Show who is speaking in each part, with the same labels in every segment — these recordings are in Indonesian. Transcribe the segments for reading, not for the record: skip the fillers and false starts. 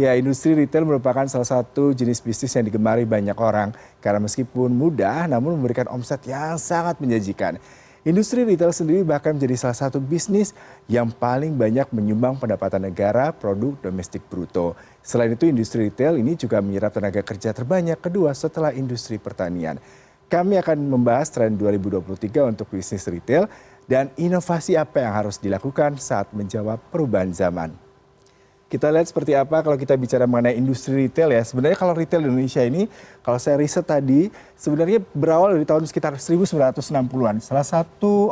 Speaker 1: Ya, industri retail merupakan salah satu jenis bisnis yang digemari banyak orang karena meskipun mudah namun memberikan omset yang sangat menjanjikan. Industri retail sendiri bahkan menjadi salah satu bisnis yang paling banyak menyumbang pendapatan negara produk domestik bruto. Selain itu, industri retail ini juga menyerap tenaga kerja terbanyak kedua setelah industri pertanian. Kami akan membahas tren 2023 untuk bisnis retail dan inovasi apa yang harus dilakukan saat menjawab perubahan zaman. Kita lihat seperti apa kalau kita bicara mengenai industri retail ya. Sebenarnya kalau retail di Indonesia ini, kalau saya riset tadi, sebenarnya berawal dari tahun sekitar 1960-an. Salah satu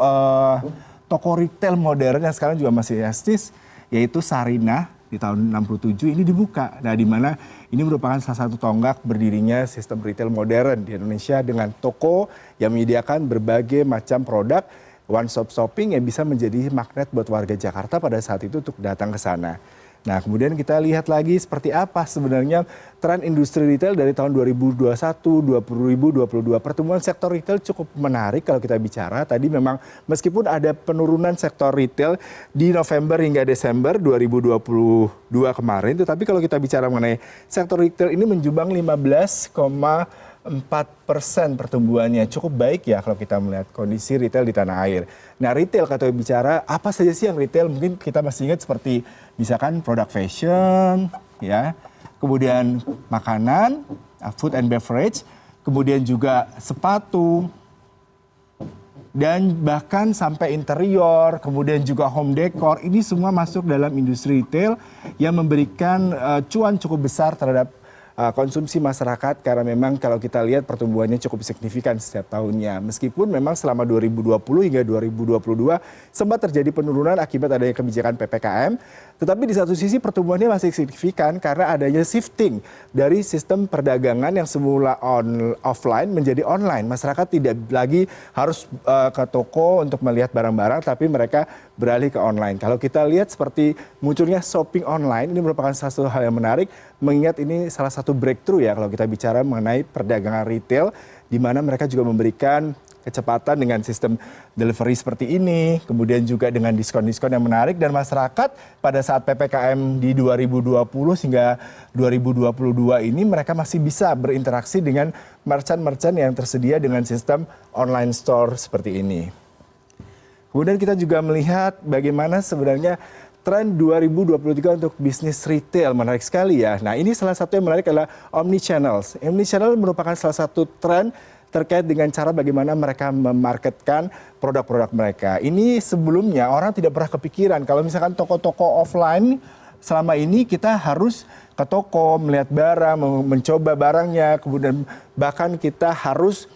Speaker 1: toko retail modern yang sekarang juga masih eksis, yaitu Sarinah di tahun 67 ini dibuka. Nah, di mana ini merupakan salah satu tonggak berdirinya sistem retail modern di Indonesia dengan toko yang menyediakan berbagai macam produk one stop shopping yang bisa menjadi magnet buat warga Jakarta pada saat itu untuk datang ke sana. Nah, kemudian kita lihat lagi seperti apa sebenarnya tren industri retail dari tahun 2021, 2022. Pertumbuhan sektor retail cukup menarik kalau kita bicara. Tadi memang meskipun ada penurunan sektor retail di November hingga Desember 2022 kemarin, tetapi kalau kita bicara mengenai sektor retail ini menjumbang 15,4% pertumbuhannya. Cukup baik ya kalau kita melihat kondisi retail di tanah air. Nah, retail kalau bicara apa saja sih yang retail, mungkin kita masih ingat seperti misalkan produk fashion, ya, kemudian makanan, food and beverage, kemudian juga sepatu, dan bahkan sampai interior, kemudian juga home decor, ini semua masuk dalam industri retail yang memberikan cuan cukup besar terhadap konsumsi masyarakat karena memang kalau kita lihat pertumbuhannya cukup signifikan setiap tahunnya. Meskipun memang selama 2020 hingga 2022 sempat terjadi penurunan akibat adanya kebijakan PPKM, tetapi di satu sisi pertumbuhannya masih signifikan karena adanya shifting dari sistem perdagangan yang semula offline menjadi online. Masyarakat tidak lagi harus ke toko untuk melihat barang-barang, tapi mereka beralih ke online. Kalau kita lihat seperti munculnya shopping online, ini merupakan salah satu hal yang menarik, mengingat ini salah satu breakthrough ya kalau kita bicara mengenai perdagangan retail, di mana mereka juga memberikan kecepatan dengan sistem delivery seperti ini, kemudian juga dengan diskon-diskon yang menarik, dan masyarakat pada saat PPKM di 2020 hingga 2022 ini mereka masih bisa berinteraksi dengan merchant-merchant yang tersedia dengan sistem online store seperti ini. Kemudian kita juga melihat bagaimana sebenarnya tren 2023 untuk bisnis retail, menarik sekali ya. Nah, ini salah satu yang menarik adalah omnichannel. Omnichannel merupakan salah satu tren terkait dengan cara bagaimana mereka memarketkan produk-produk mereka. Ini sebelumnya orang tidak pernah kepikiran kalau misalkan toko-toko offline selama ini kita harus ke toko, melihat barang, mencoba barangnya, kemudian bahkan kita harus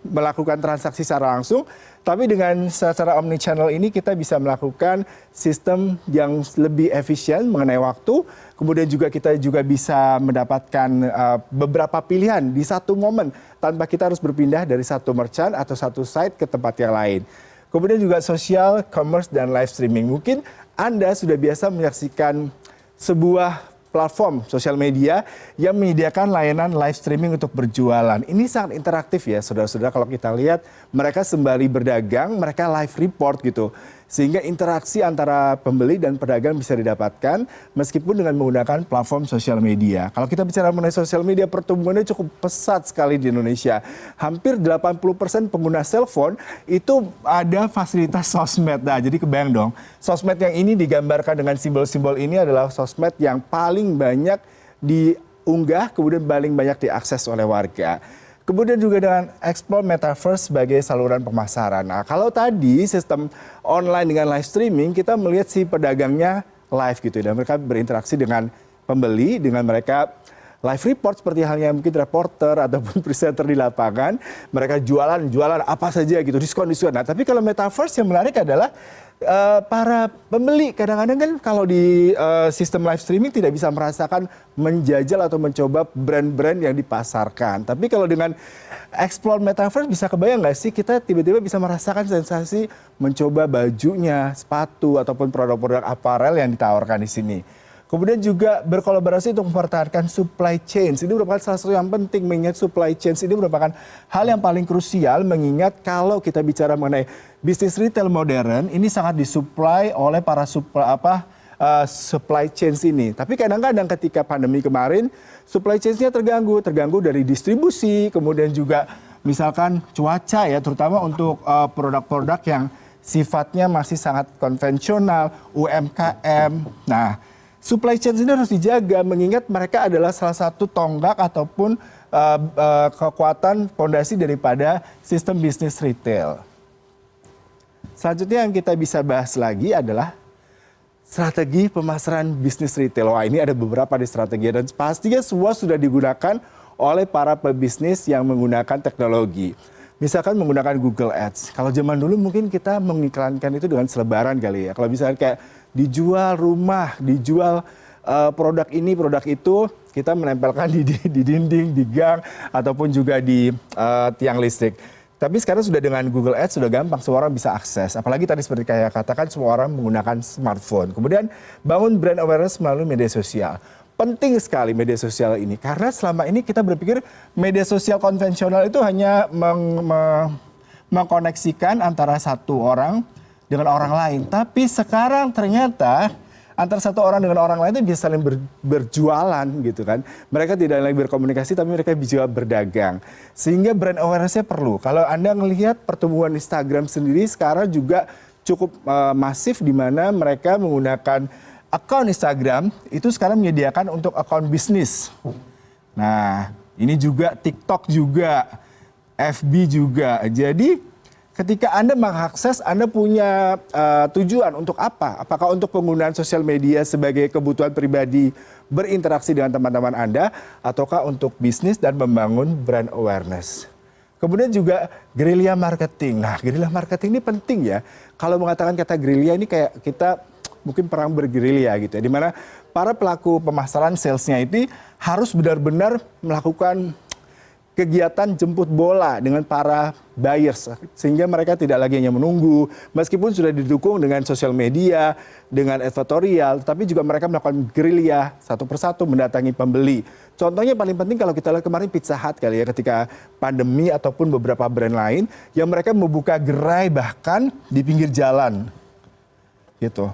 Speaker 1: melakukan transaksi secara langsung. Tapi dengan secara omnichannel ini kita bisa melakukan sistem yang lebih efisien mengenai waktu. Kemudian juga kita juga bisa mendapatkan beberapa pilihan di satu momen tanpa kita harus berpindah dari satu merchant atau satu site ke tempat yang lain. Kemudian juga social commerce dan live streaming. Mungkin Anda sudah biasa menyaksikan sebuah platform sosial media yang menyediakan layanan live streaming untuk berjualan. Ini sangat interaktif ya saudara-saudara, kalau kita lihat mereka sembari berdagang, mereka live report gitu. Sehingga interaksi antara pembeli dan pedagang bisa didapatkan meskipun dengan menggunakan platform sosial media. Kalau kita bicara mengenai sosial media, pertumbuhannya cukup pesat sekali di Indonesia. Hampir 80% pengguna cellphone itu ada fasilitas sosmed. Nah, jadi kebayang dong, sosmed yang ini digambarkan dengan simbol-simbol ini adalah sosmed yang paling banyak diunggah, kemudian paling banyak diakses oleh warga. Kemudian juga dengan explore metaverse sebagai saluran pemasaran. Nah, kalau tadi sistem online dengan live streaming, kita melihat si pedagangnya live gitu. Dan mereka berinteraksi dengan pembeli, dengan mereka live report seperti halnya mungkin reporter ataupun presenter di lapangan. Mereka jualan apa saja gitu, diskon-diskon. Nah, tapi kalau metaverse yang menarik adalah para pembeli kadang-kadang kan kalau di sistem live streaming tidak bisa merasakan menjajal atau mencoba brand-brand yang dipasarkan. Tapi kalau dengan explore metaverse bisa kebayang nggak sih kita tiba-tiba bisa merasakan sensasi mencoba bajunya, sepatu ataupun produk-produk aparel yang ditawarkan di sini. Kemudian juga berkolaborasi untuk mempertahankan supply chain. Ini merupakan salah satu yang penting, mengingat supply chain ini merupakan hal yang paling krusial, mengingat kalau kita bicara mengenai bisnis retail modern, ini sangat disuplai oleh para supply chain ini. Tapi kadang-kadang ketika pandemi kemarin, supply chain-nya terganggu dari distribusi, kemudian juga misalkan cuaca ya, terutama untuk produk-produk yang sifatnya masih sangat konvensional, UMKM. Nah, supply chain ini harus dijaga mengingat mereka adalah salah satu tonggak ataupun kekuatan fondasi daripada sistem bisnis retail. Selanjutnya yang kita bisa bahas lagi adalah strategi pemasaran bisnis retail. Wah, ini ada beberapa di strategi dan pastinya semua sudah digunakan oleh para pebisnis yang menggunakan teknologi. Misalkan menggunakan Google Ads. Kalau zaman dulu mungkin kita mengiklankan itu dengan selebaran kali ya. Kalau misalnya kayak dijual rumah, dijual produk ini, produk itu, kita menempelkan di dinding, di gang, ataupun juga di tiang listrik. Tapi sekarang sudah dengan Google Ads sudah gampang, semua orang bisa akses. Apalagi tadi seperti kayak katakan, semua orang menggunakan smartphone. Kemudian bangun brand awareness melalui media sosial. Penting sekali media sosial ini, karena selama ini kita berpikir media sosial konvensional itu hanya mengkoneksikan antara satu orang dengan orang lain. Tapi sekarang ternyata antara satu orang dengan orang lain itu bisa saling berjualan gitu kan. Mereka tidak lagi berkomunikasi tapi mereka bisa berdagang. Sehingga brand awareness-nya perlu. Kalau Anda melihat pertumbuhan Instagram sendiri sekarang juga cukup masif di mana mereka menggunakan akun Instagram itu sekarang menyediakan untuk akun bisnis. Nah, ini juga TikTok juga, FB juga. Jadi ketika Anda mengakses, Anda punya tujuan untuk apa? Apakah untuk penggunaan sosial media sebagai kebutuhan pribadi berinteraksi dengan teman-teman Anda, ataukah untuk bisnis dan membangun brand awareness? Kemudian juga guerrilla marketing. Nah, guerrilla marketing ini penting ya. Kalau mengatakan kata guerrilla ini kayak kita mungkin perang bergerilya gitu ya. Dimana para pelaku pemasaran salesnya itu harus benar-benar melakukan kegiatan jemput bola dengan para buyers sehingga mereka tidak lagi hanya menunggu meskipun sudah didukung dengan sosial media, dengan advertorial, tapi juga mereka melakukan gerilya satu persatu mendatangi pembeli. Contohnya paling penting kalau kita lihat kemarin Pizza Hut kali ya ketika pandemi ataupun beberapa brand lain yang mereka membuka gerai bahkan di pinggir jalan gitu.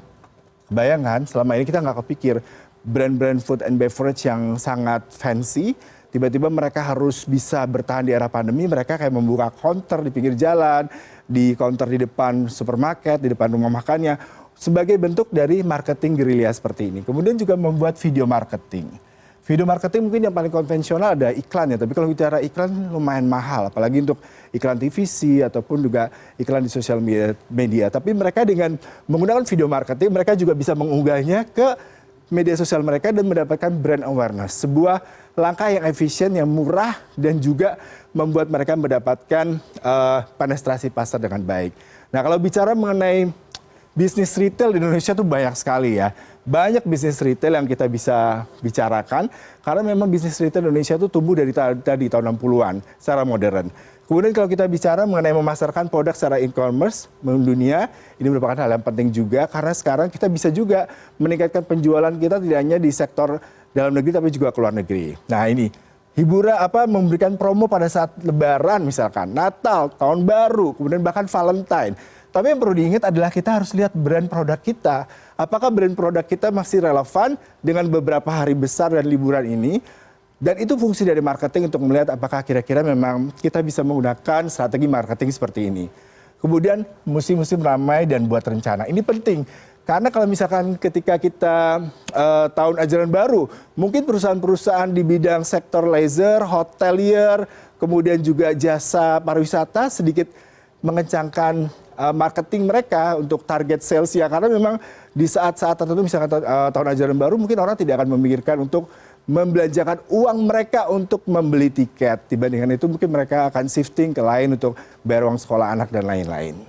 Speaker 1: Bayangkan selama ini kita nggak kepikir brand-brand food and beverage yang sangat fancy tiba-tiba mereka harus bisa bertahan di era pandemi, mereka kayak membuka counter di pinggir jalan, di counter di depan supermarket, di depan rumah makannya, sebagai bentuk dari marketing gerilya seperti ini. Kemudian juga membuat video marketing. Video marketing mungkin yang paling konvensional ada iklan ya, tapi kalau bicara iklan lumayan mahal, apalagi untuk iklan TVC ataupun juga iklan di sosial media. Tapi mereka dengan menggunakan video marketing, mereka juga bisa mengunggahnya ke media sosial mereka dan mendapatkan brand awareness. Sebuah langkah yang efisien, yang murah, dan juga membuat mereka mendapatkan penetrasi pasar dengan baik. Nah, kalau bicara mengenai bisnis retail di Indonesia tuh banyak sekali ya. Banyak bisnis retail yang kita bisa bicarakan, karena memang bisnis retail Indonesia itu tumbuh dari tahun 60-an secara modern. Kemudian kalau kita bicara mengenai memasarkan produk secara e-commerce mendunia, ini merupakan hal yang penting juga karena sekarang kita bisa juga meningkatkan penjualan kita tidak hanya di sektor dalam negeri tapi juga ke luar negeri. Nah, ini hiburan memberikan promo pada saat Lebaran misalkan, Natal, Tahun Baru, kemudian bahkan Valentine. Tapi yang perlu diingat adalah kita harus lihat brand produk kita. Apakah brand produk kita masih relevan dengan beberapa hari besar dan liburan ini? Dan itu fungsi dari marketing untuk melihat apakah kira-kira memang kita bisa menggunakan strategi marketing seperti ini. Kemudian musim-musim ramai dan buat rencana. Ini penting. Karena kalau misalkan ketika kita tahun ajaran baru, mungkin perusahaan-perusahaan di bidang sektor leisure, hotelier, kemudian juga jasa pariwisata sedikit mengencangkan marketing mereka untuk target sales ya. Karena memang di saat-saat tertentu misalkan tahun ajaran baru mungkin orang tidak akan memikirkan untuk membelanjakan uang mereka untuk membeli tiket. Dibandingkan itu mungkin mereka akan shifting ke lain untuk bayar uang sekolah anak dan lain-lain.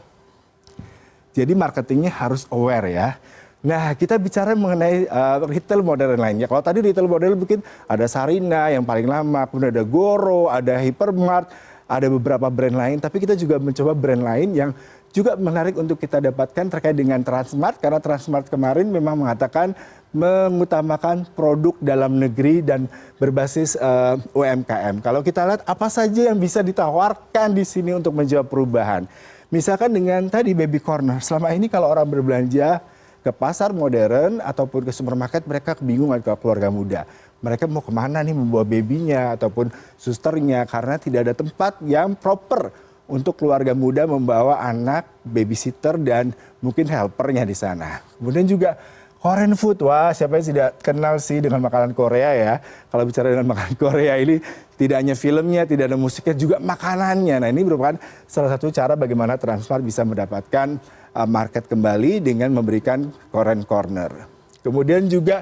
Speaker 1: Jadi marketingnya harus aware ya. Nah, kita bicara mengenai retail modern lainnya. Kalau tadi retail modern mungkin ada Sarina yang paling lama, kemudian ada Goro, ada Hypermart, ada beberapa brand lain. Tapi kita juga mencoba brand lain yang juga menarik untuk kita dapatkan terkait dengan Transmart. Karena Transmart kemarin memang mengatakan mengutamakan produk dalam negeri dan berbasis UMKM. Kalau kita lihat apa saja yang bisa ditawarkan di sini untuk menjawab perubahan. Misalkan dengan tadi baby corner. Selama ini kalau orang berbelanja ke pasar modern ataupun ke supermarket, mereka kebingungan ke keluarga muda. Mereka mau kemana nih membawa babynya ataupun susternya karena tidak ada tempat yang proper untuk keluarga muda membawa anak, babysitter dan mungkin helpernya di sana. Kemudian juga Korean food, wah siapa yang tidak kenal sih dengan makanan Korea ya. Kalau bicara dengan makanan Korea ini tidak hanya filmnya, tidak ada musiknya, juga makanannya. Nah ini merupakan salah satu cara bagaimana Transmart bisa mendapatkan market kembali dengan memberikan Korean Corner. Kemudian juga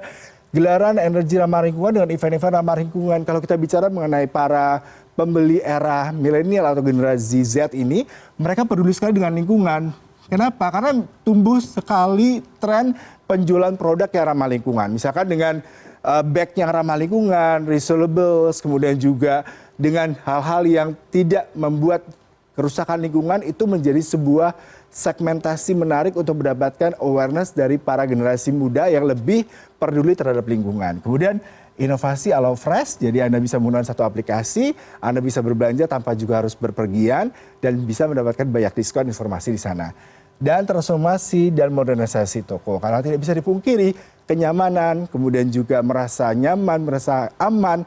Speaker 1: gelaran energi ramah lingkungan dengan event-event ramah lingkungan. Kalau kita bicara mengenai para pembeli era milenial atau generasi Z ini, mereka peduli sekali dengan lingkungan. Kenapa? Karena tumbuh sekali tren penjualan produk yang ramah lingkungan. Misalkan dengan bag yang ramah lingkungan, resealables, kemudian juga dengan hal-hal yang tidak membuat kerusakan lingkungan, itu menjadi sebuah segmentasi menarik untuk mendapatkan awareness dari para generasi muda yang lebih peduli terhadap lingkungan. Kemudian inovasi Allow Fresh, jadi Anda bisa menggunakan satu aplikasi, Anda bisa berbelanja tanpa juga harus berpergian, dan bisa mendapatkan banyak diskon informasi di sana. Dan transformasi dan modernisasi toko, karena tidak bisa dipungkiri, kenyamanan, kemudian juga merasa nyaman, merasa aman,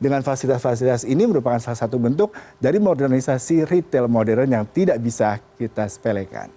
Speaker 1: dengan fasilitas-fasilitas ini merupakan salah satu bentuk dari modernisasi retail modern yang tidak bisa kita sepelekan.